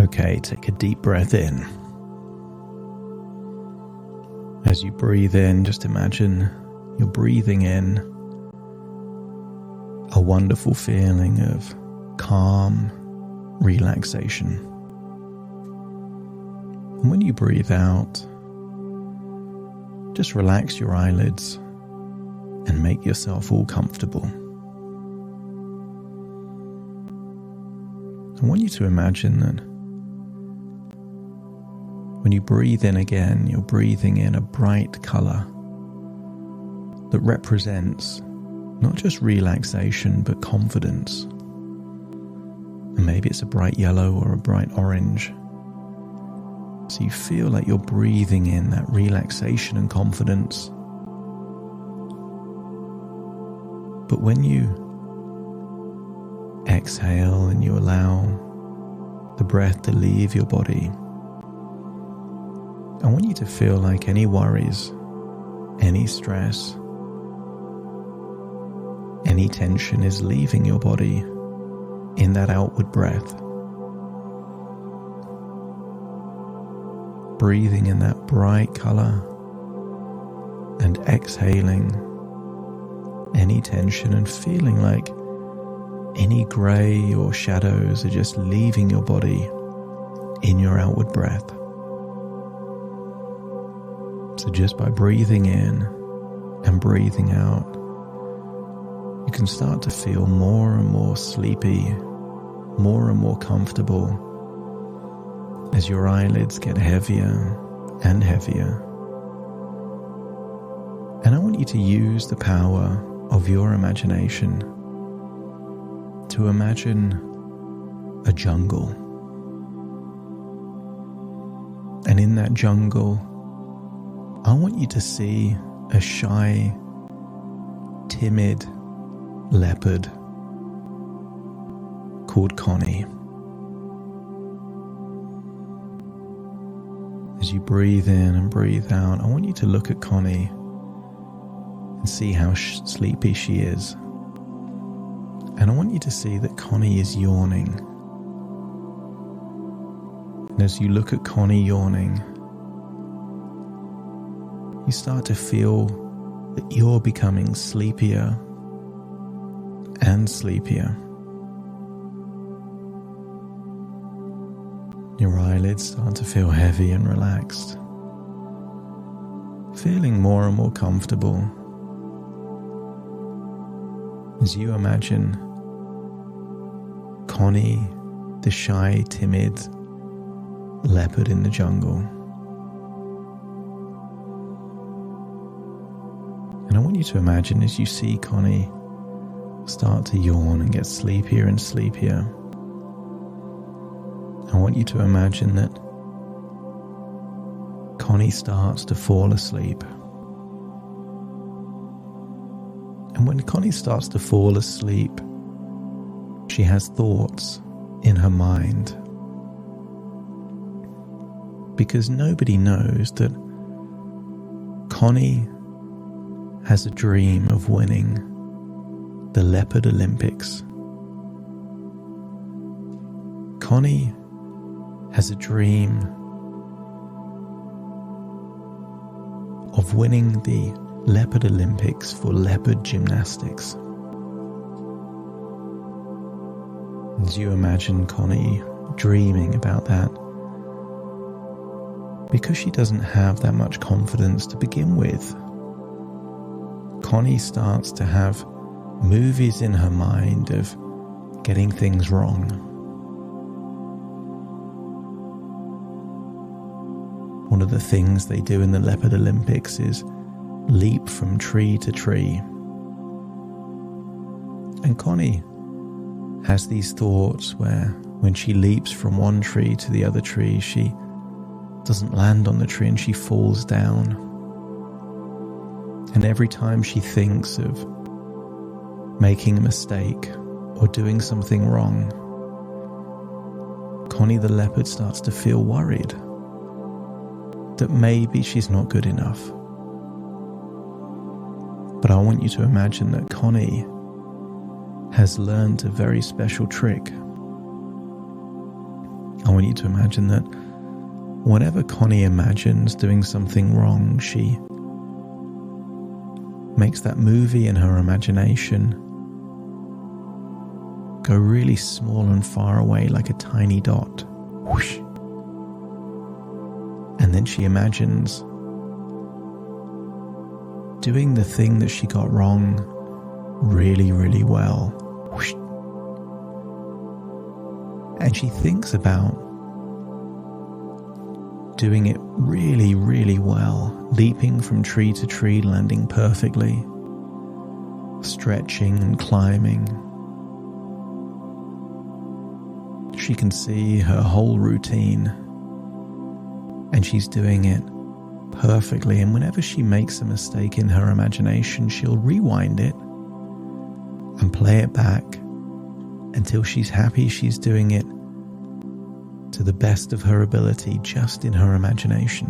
Okay, take a deep breath in. As you breathe in, just imagine you're breathing in a wonderful feeling of calm relaxation. And when you breathe out, just relax your eyelids and make yourself all comfortable. I want you to imagine that when you breathe in again, you're breathing in a bright color that represents not just relaxation, but confidence. And maybe it's a bright yellow or a bright orange. So you feel like you're breathing in that relaxation and confidence. But when you exhale and you allow the breath to leave your body, I want you to feel like any worries, any stress, any tension is leaving your body in that outward breath. Breathing in that bright color and exhaling any tension and feeling like any grey or shadows are just leaving your body in your outward breath. So just by breathing in and breathing out, you can start to feel more and more sleepy, more and more comfortable as your eyelids get heavier and heavier. And I want you to use the power of your imagination to imagine a jungle. And in that jungle, I want you to see a shy, timid leopard called Connie. As you breathe in and breathe out, I want you to look at Connie and see how sleepy she is. And I want you to see that Connie is yawning. And as you look at Connie yawning, you start to feel that you're becoming sleepier and sleepier. Your eyelids start to feel heavy and relaxed, feeling more and more comfortable as you imagine Connie, the shy, timid leopard in the jungle. And I want you to imagine as you see Connie start to yawn and get sleepier and sleepier, I want you to imagine that Connie starts to fall asleep. And when Connie starts to fall asleep, she has thoughts in her mind. Because nobody knows that Connie has a dream of winning the Leopard Olympics. Connie has a dream of winning the Leopard Olympics for leopard gymnastics. As you imagine Connie dreaming about that, because she doesn't have that much confidence to begin with, Connie starts to have movies in her mind of getting things wrong. One of the things they do in the Leopard Olympics is leap from tree to tree. And Connie has these thoughts where when she leaps from one tree to the other tree, she doesn't land on the tree and she falls down. And every time she thinks of making a mistake or doing something wrong, Connie the leopard starts to feel worried that maybe she's not good enough. But I want you to imagine that Connie has learned a very special trick. I want you to imagine that whenever Connie imagines doing something wrong, she makes that movie in her imagination go really small and far away like a tiny dot. Whoosh. And then she imagines doing the thing that she got wrong really, really well. Whoosh. And she thinks about doing it really, really well, leaping from tree to tree, landing perfectly, stretching and climbing. She can see her whole routine, and she's doing it perfectly. And whenever she makes a mistake in her imagination, she'll rewind it and play it back until she's happy she's doing it to the best of her ability, just in her imagination.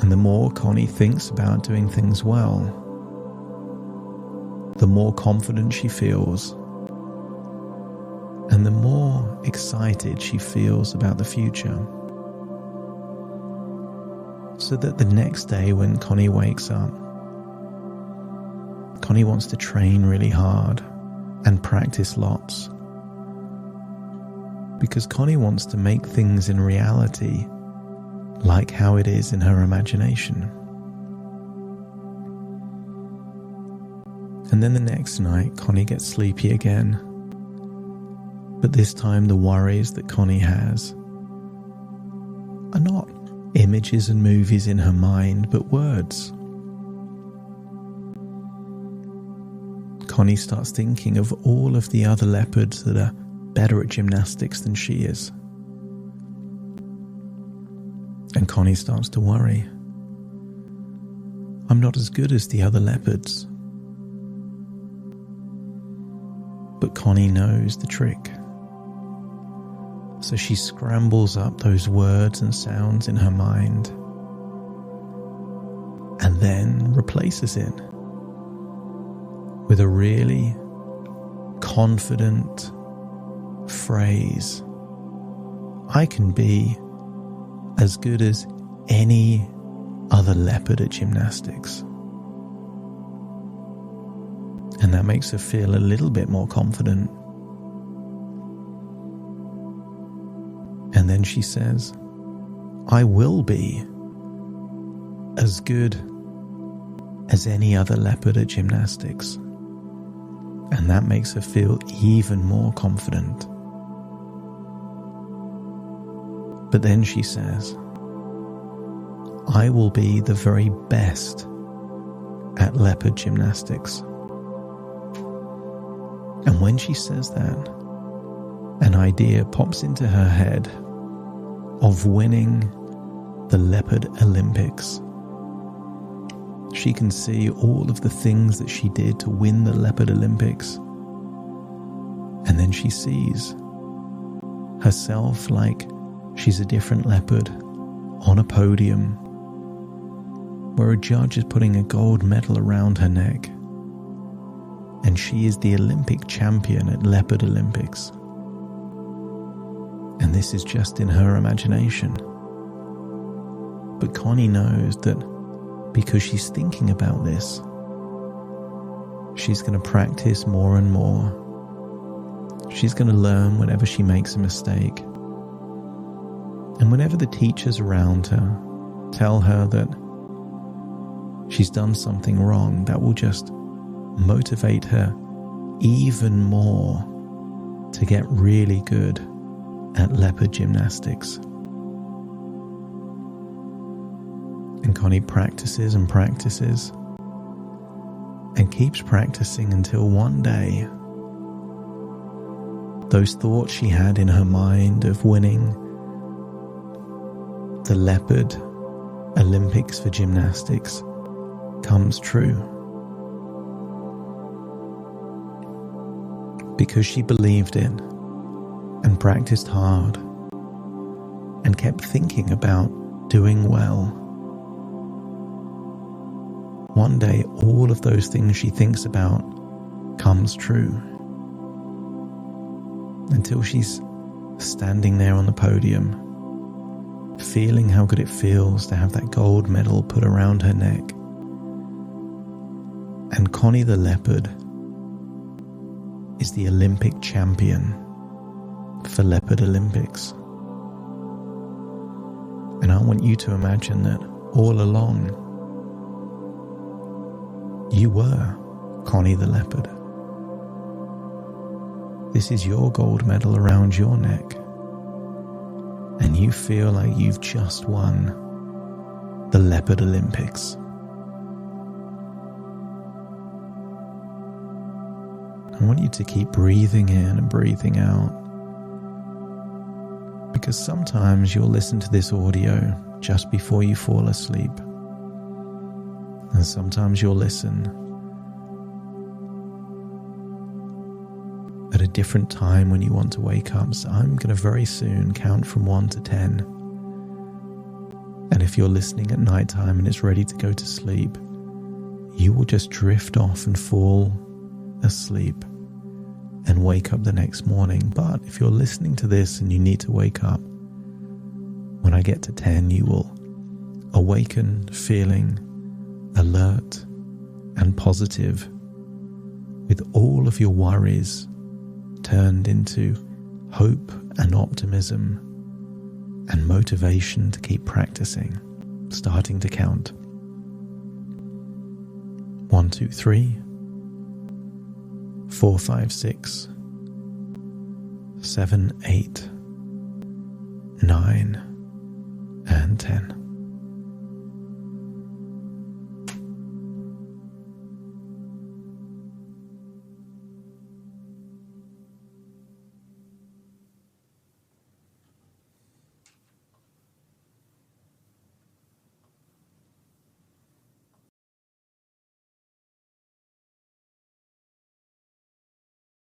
And the more Connie thinks about doing things well, the more confident she feels, and the more excited she feels about the future. So that the next day when Connie wakes up, Connie wants to train really hard and practice lots, because Connie wants to make things in reality like how it is in her imagination. And then the next night, Connie gets sleepy again. But this time the worries that Connie has are not images and movies in her mind, but words. Connie starts thinking of all of the other leopards that are better at gymnastics than she is. And Connie starts to worry. I'm not as good as the other leopards. But Connie knows the trick. So she scrambles up those words and sounds in her mind and then replaces it with a really confident phrase. I can be as good as any other leopard at gymnastics. And that makes her feel a little bit more confident. And then she says, I will be as good as any other leopard at gymnastics. And that makes her feel even more confident. But then she says, I will be the very best at leopard gymnastics. And when she says that, an idea pops into her head of winning the Leopard Olympics. She can see all of the things that she did to win the Leopard Olympics. And then she sees herself like she's a different leopard on a podium where a judge is putting a gold medal around her neck. And she is the Olympic champion at Leopard Olympics. And this is just in her imagination. But Connie knows that because she's thinking about this, she's going to practice more and more. She's going to learn whenever she makes a mistake. And whenever the teachers around her tell her that she's done something wrong, that will just motivate her even more to get really good at leopard gymnastics. And Connie practices and practices and keeps practicing until one day those thoughts she had in her mind of winning the Leopard Olympics for gymnastics comes true. Because she believed it and practiced hard and kept thinking about doing well. One day, all of those things she thinks about comes true. until she's standing there on the podium, feeling how good it feels to have that gold medal put around her neck. And Connie the leopard is the Olympic champion for Leopard Olympics. And I want you to imagine that all along you were Connie the leopard. This is your gold medal around your neck, and you feel like you've just won the Leopard Olympics. I want you to keep breathing in and breathing out, because sometimes you'll listen to this audio just before you fall asleep, and sometimes you'll listen at a different time when you want to wake up. So I'm going to very soon count from 1 to 10. And if you're listening at nighttime and it's ready to go to sleep, you will just drift off and fall asleep and wake up the next morning. But if you're listening to this and you need to wake up, when I get to 10, you will awaken feeling alert and positive, with all of your worries turned into hope and optimism and motivation to keep practicing, starting to count. 1, 2, 3, 4, 5, 6, 7, 8, 9, and 10.